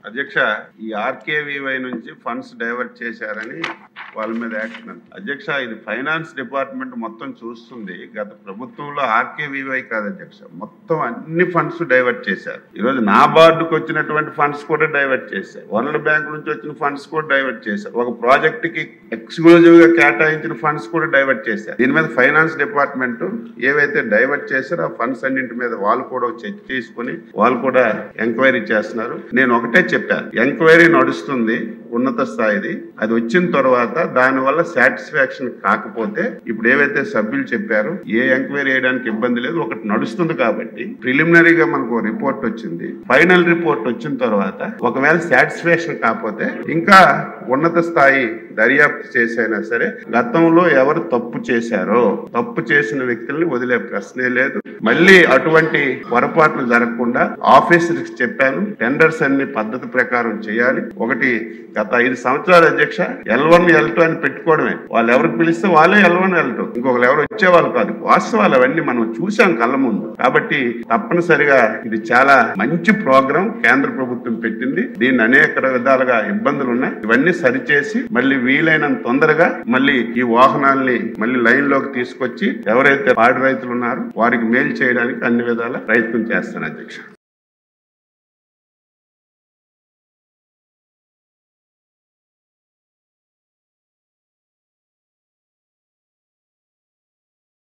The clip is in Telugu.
అధ్యక్ష, ఈ ఆర్కేవీవై నుంచి ఫండ్స్ డైవర్ట్ చేశారని వాళ్ళ మీద యాక్షన్. అధ్యక్ష, ఇది ఫైనాన్స్ డిపార్ట్మెంట్ మొత్తం చూస్తుంది. గత ప్రభుత్వంలో ఆర్కేవీవై కాదు అధ్యక్ష, మొత్తం అన్ని ఫండ్స్ డైవర్ట్ చేశారు. ఈరోజు నా బార్డుకు వచ్చినటువంటి ఫండ్స్ కూడా డైవర్ట్ చేశారు. వరల్డ్ బ్యాంక్ నుంచి వచ్చిన ఫండ్స్ కూడా డైవర్ట్ చేశారు. ఒక ప్రాజెక్ట్ కి ఎక్స్క్లూజివ్ గా కేటాయించిన ఫండ్స్ కూడా డైవర్ట్ చేశారు. దీని మీద ఫైనాన్స్ డిపార్ట్మెంట్ ఏవైతే డైవర్ట్ చేశారో ఆ ఫండ్స్ అన్నింటి మీద వాళ్ళు కూడా చెక్ చేసుకుని వాళ్ళు కూడా ఎంక్వైరీ చేస్తున్నారు. నేను ఒకటే చెప్పాను, ఎంక్వైరీ నడుస్తుంది ఉన్నత స్థాయిది. అది వచ్చిన తర్వాత దాని వల్ల సాటిస్ఫాక్షన్ కాకపోతే ఇప్పుడు ఏవైతే సభ్యులు చెప్పారు ఏ ఎంక్వైరీ చేయడానికి ఇబ్బంది లేదు, ఒకటి నడుస్తుంది కాబట్టి ప్రిలిమినరీగా మనకు రిపోర్ట్ వచ్చింది. ఫైనల్ రిపోర్ట్ వచ్చిన తర్వాత ఒకవేళ సాటిస్ఫాక్షన్ కాకపోతే ఇంకా ఉన్నత స్థాయి దర్యాప్తు చేసైనా సరే గతంలో ఎవరు తప్పు చేశారో తప్పు చేసిన వ్యక్తుల్ని వదిలే ప్రశ్నే లేదు. మళ్ళీ అటువంటి పొరపాట్లు జరగకుండా ఆఫీసర్కి చెప్పాను, టెండర్స్ అన్ని పద్ధతి ప్రకారం చేయాలి. ఒకటి గత 5 సంవత్సరాల అధ్యక్ష L1 L2 అని పెట్టుకోవడమే. వాళ్ళు ఎవరికి పిలిస్తే వాళ్ళే L1 L2, ఇంకొకరు ఎవరు వచ్చేవాళ్ళు కాదు. వాస్తవాలు అవన్నీ మనం చూసాం కళ్ళ ముందు. కాబట్టి తప్పనిసరిగా ఇది చాలా మంచి ప్రోగ్రాం కేంద్ర ప్రభుత్వం పెట్టింది. దీన్ని అనేక విధాలుగా ఇబ్బందులు ఉన్నాయి. ఇవన్నీ సరిచేసి మళ్ళీ వీలైనంత తొందరగా మళ్ళీ ఈ వాహనాల్ని మళ్ళీ లైన్ లోకి తీసుకొచ్చి ఎవరైతే పాడి రైతులు ఉన్నారో వారికి మేలు చేయడానికి అన్ని విధాల ప్రయత్నం చేస్తాను అధ్యక్ష.